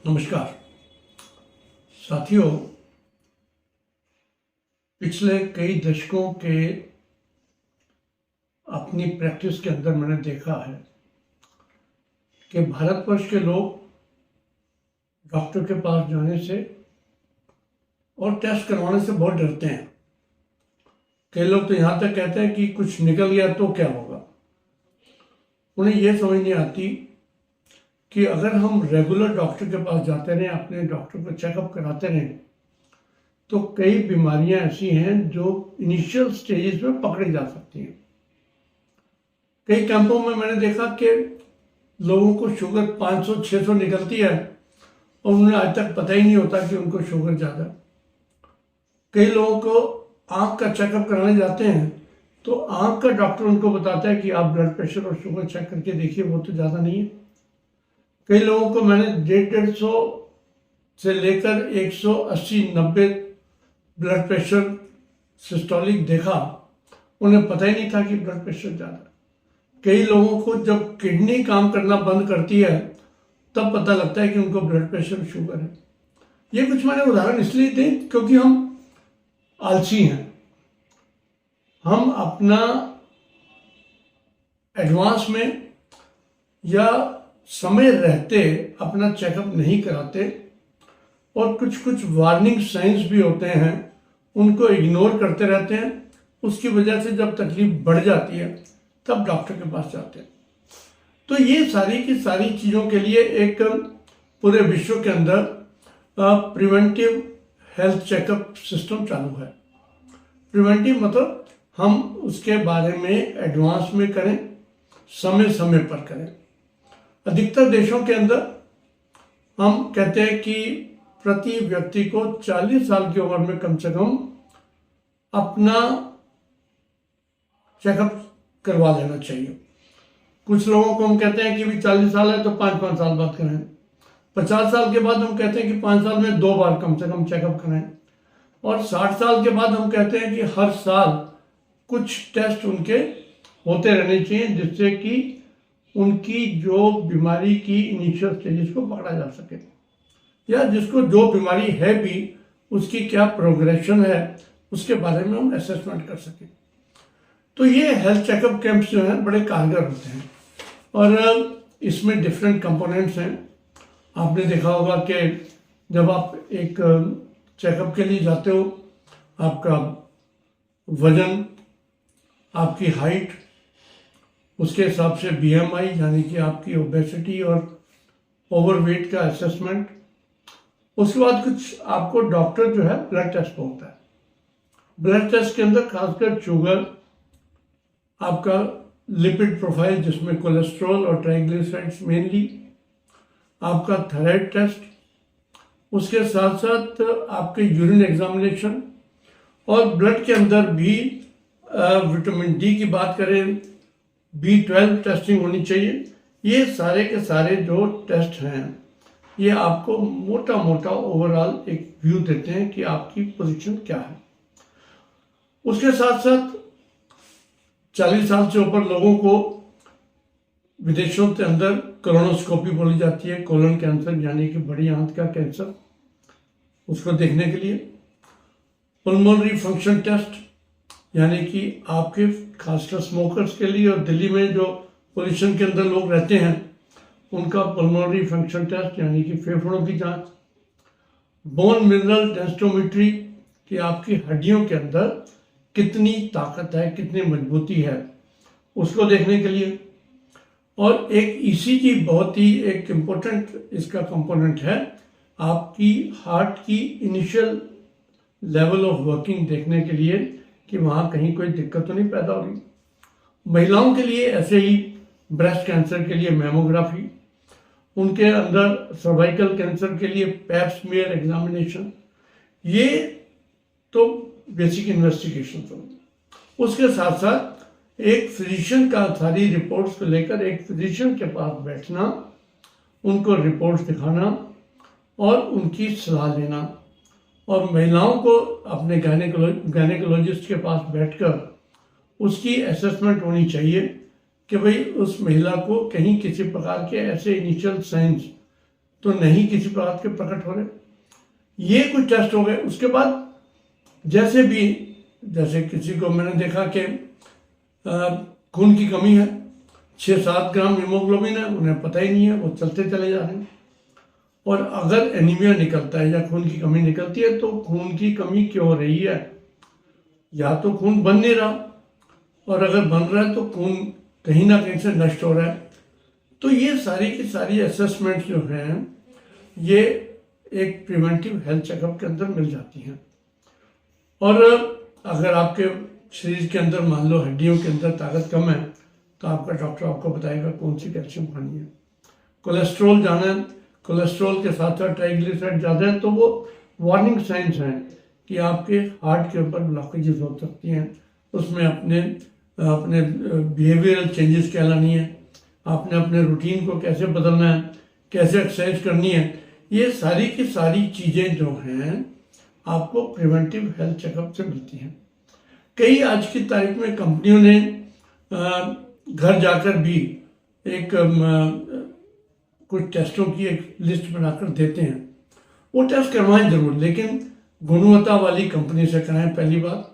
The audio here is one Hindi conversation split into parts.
नमस्कार साथियों, पिछले कई दशकों के अपनी प्रैक्टिस के अंदर मैंने देखा है कि भारतवर्ष के लोग डॉक्टर के पास जाने से और टेस्ट करवाने से बहुत डरते हैं। कई लोग तो यहाँ तक कहते हैं कि कुछ निकल गया तो क्या होगा। उन्हें यह समझ नहीं आती कि अगर हम रेगुलर डॉक्टर के पास जाते रहें, अपने डॉक्टर को चेकअप कराते रहें, तो कई बीमारियां ऐसी हैं जो इनिशियल स्टेजेस में पकड़ी जा सकती हैं। कई कैंपों में मैंने देखा कि लोगों को शुगर 500-600 निकलती है और उन्हें आज तक पता ही नहीं होता कि उनको शुगर ज़्यादा। कई लोगों को आँख का चेकअप कराने जाते हैं तो आँख का डॉक्टर उनको बताता है कि आप ब्लड प्रेशर और शुगर चेक करके देखिए, वो तो ज़्यादा नहीं है। कई लोगों को मैंने 150 से लेकर 180-90 ब्लड प्रेशर सिस्टोलिक देखा, उन्हें पता ही नहीं था कि ब्लड प्रेशर ज़्यादा। कई लोगों को जब किडनी काम करना बंद करती है तब पता लगता है कि उनको ब्लड प्रेशर शुगर है। ये कुछ मैंने उदाहरण इसलिए दिए क्योंकि हम आलसी हैं। हम अपना एडवांस में या समय रहते अपना चेकअप नहीं कराते और कुछ कुछ वार्निंग साइंस भी होते हैं, उनको इग्नोर करते रहते हैं। उसकी वजह से जब तकलीफ बढ़ जाती है तब डॉक्टर के पास जाते हैं। तो ये सारी की सारी चीज़ों के लिए एक पूरे विश्व के अंदर प्रिवेंटिव हेल्थ चेकअप सिस्टम चालू है। प्रिवेंटिव मतलब हम उसके बारे में एडवांस में करें, समय समय पर करें। अधिकतर देशों के अंदर हम कहते हैं कि प्रति व्यक्ति को 40 साल की उम्र में कम से कम अपना चेकअप करवा लेना चाहिए। कुछ लोगों को हम कहते हैं कि भी 40 साल है तो 5-5 साल बाद कराएं। 50 साल के बाद हम कहते हैं कि 5 साल में 2 बार कम से कम चेकअप कराएं। और 60 साल के बाद हम कहते हैं कि हर साल कुछ टेस्ट उनके होते रहने चाहिए, जिससे कि उनकी जो बीमारी की इनिशियल स्टेजेस को पकड़ा जा सके, या जिसको जो बीमारी है भी उसकी क्या प्रोग्रेशन है उसके बारे में हम असेसमेंट कर सकें। तो ये हेल्थ चेकअप कैंप्स जो हैं बड़े कारगर होते हैं और इसमें डिफरेंट कंपोनेंट्स हैं। आपने देखा होगा कि जब आप एक चेकअप के लिए जाते हो, आपका वजन, आपकी हाइट, उसके हिसाब से BMI यानी कि आपकी ओबेसिटी और ओवरवेट का असेसमेंट। उसके बाद कुछ आपको डॉक्टर जो है ब्लड टेस्ट होता है। ब्लड टेस्ट के अंदर खासकर शुगर, आपका लिपिड प्रोफाइल जिसमें कोलेस्ट्रॉल और ट्राइग्लिसराइड्स मेनली, आपका थायराइड टेस्ट, उसके साथ साथ आपके यूरिन एग्जामिनेशन और ब्लड के अंदर भी विटामिन D की बात करें, B12 टेस्टिंग होनी चाहिए। ये सारे के सारे जो टेस्ट हैं ये आपको मोटा मोटा ओवरऑल एक व्यू देते हैं कि आपकी पोजीशन क्या है। उसके साथ साथ 40 साल से ऊपर लोगों को विदेशों के अंदर कोलोनोस्कोपी बोली जाती है, कोलन कैंसर यानी कि बड़ी आंत का कैंसर, उसको देखने के लिए। पल्मोनरी फंक्शन टेस्ट यानी कि आपके खासकर स्मोकर्स के लिए, और दिल्ली में जो पोल्यूशन के अंदर लोग रहते हैं उनका पल्मोनरी फंक्शन टेस्ट यानी कि फेफड़ों की जांच। बोन मिनरल डेंसिटोमेट्री कि आपकी हड्डियों के अंदर कितनी ताकत है, कितनी मजबूती है, उसको देखने के लिए। और एक ECG बहुत ही एक इम्पोर्टेंट इसका कंपोनेंट है, आपकी हार्ट की इनिशियल लेवल ऑफ वर्किंग देखने के लिए कि वहाँ कहीं कोई दिक्कत तो नहीं पैदा हो रही। महिलाओं के लिए ऐसे ही ब्रेस्ट कैंसर के लिए मैमोग्राफी, उनके अंदर सर्वाइकल कैंसर के लिए पैप स्मीयर एग्जामिनेशन। ये तो बेसिक इन्वेस्टिगेशन होंगे। उसके साथ साथ एक फिजिशियन का सारी रिपोर्ट्स को लेकर एक फिजिशियन के पास बैठना, उनको रिपोर्ट्स दिखाना और उनकी सलाह लेना। और महिलाओं को अपने गायनेकोलॉजिस्ट के पास बैठकर उसकी असेसमेंट होनी चाहिए कि भाई उस महिला को कहीं किसी प्रकार के ऐसे इनिशियल साइंस तो नहीं किसी प्रकार के प्रकट हो रहे। ये कुछ टेस्ट हो गए। उसके बाद जैसे किसी को मैंने देखा कि खून की कमी है, 6-7 ग्राम हीमोग्लोबिन है, उन्हें पता ही नहीं है, वो चलते चले जा रहे हैं। और अगर एनीमिया निकलता है या खून की कमी निकलती है तो खून की कमी क्यों हो रही है? या तो खून बन नहीं रहा, और अगर बन रहा है तो खून कहीं ना कहीं से नष्ट हो रहा है। तो ये सारी की सारी असेसमेंट जो हैं ये एक प्रिवेंटिव हेल्थ चेकअप के अंदर मिल जाती हैं। और अगर आपके शरीर के अंदर मान लो हड्डियों के अंदर ताकत कम है तो आपका डॉक्टर आपको बताएगा कौन सी कैल्शियम खानी है। कोलेस्ट्रॉल जाना है, कोलेस्ट्रॉल के साथ साथ ट्राइग्लिसराइड ज़्यादा है तो वो वार्निंग साइंस हैं कि आपके हार्ट के ऊपर ब्लॉकेजेस हो सकती हैं। उसमें अपने बिहेवियरल चेंजेस क्या लानी है, आपने अपने रूटीन को कैसे बदलना है, कैसे एक्सरसाइज करनी है। ये सारी की सारी चीज़ें जो हैं आपको प्रिवेंटिव हेल्थ चेकअप से मिलती हैं। कई आज की तारीख में कंपनियों ने घर जाकर भी एक कुछ टेस्टों की एक लिस्ट बनाकर देते हैं। वो टेस्ट करवाएं जरूर, लेकिन गुणवत्ता वाली कंपनी से कराएं पहली बात।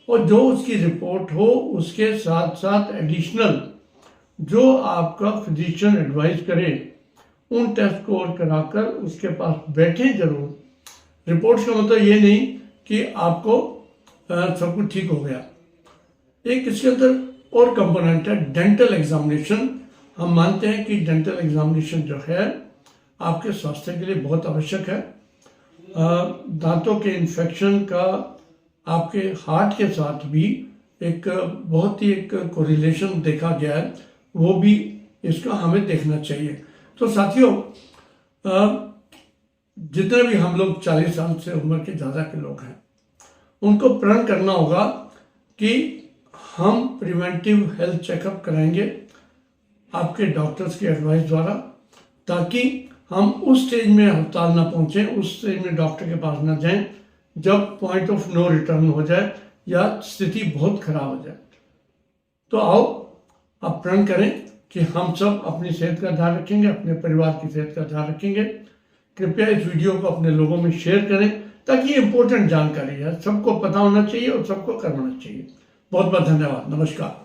और जो उसकी रिपोर्ट हो उसके साथ साथ एडिशनल जो आपका फिजिशियन एडवाइस करे उन टेस्ट को और कराकर उसके पास बैठे जरूर। रिपोर्ट्स का मतलब ये नहीं कि आपको सब कुछ ठीक हो गया। एक इसके अंदर और कंपोनेंट है डेंटल एग्जामिनेशन। हम मानते हैं कि डेंटल एग्जामिनेशन जो है आपके स्वास्थ्य के लिए बहुत आवश्यक है। दांतों के इन्फेक्शन का आपके हार्ट के साथ भी एक बहुत ही एक कोरिलेशन देखा गया है, वो भी इसका हमें देखना चाहिए। तो साथियों, जितने भी हम लोग 40 साल से उम्र के ज़्यादा के लोग हैं उनको प्रण करना होगा कि हम प्रिवेंटिव हेल्थ चेकअप कराएंगे आपके डॉक्टर्स की एडवाइस द्वारा, ताकि हम उस स्टेज में अस्पताल ना पहुंचे, उस स्टेज में डॉक्टर के पास ना जाएं जब पॉइंट ऑफ नो रिटर्न हो जाए या स्थिति बहुत खराब हो जाए। तो आओ आप प्रण करें कि हम सब अपनी सेहत का ध्यान रखेंगे, अपने परिवार की सेहत का ध्यान रखेंगे। कृपया इस वीडियो को अपने लोगों में शेयर करें ताकि ये इंपॉर्टेंट जानकारी है, सबको पता होना चाहिए और सबको करवाना चाहिए। बहुत बहुत धन्यवाद। नमस्कार।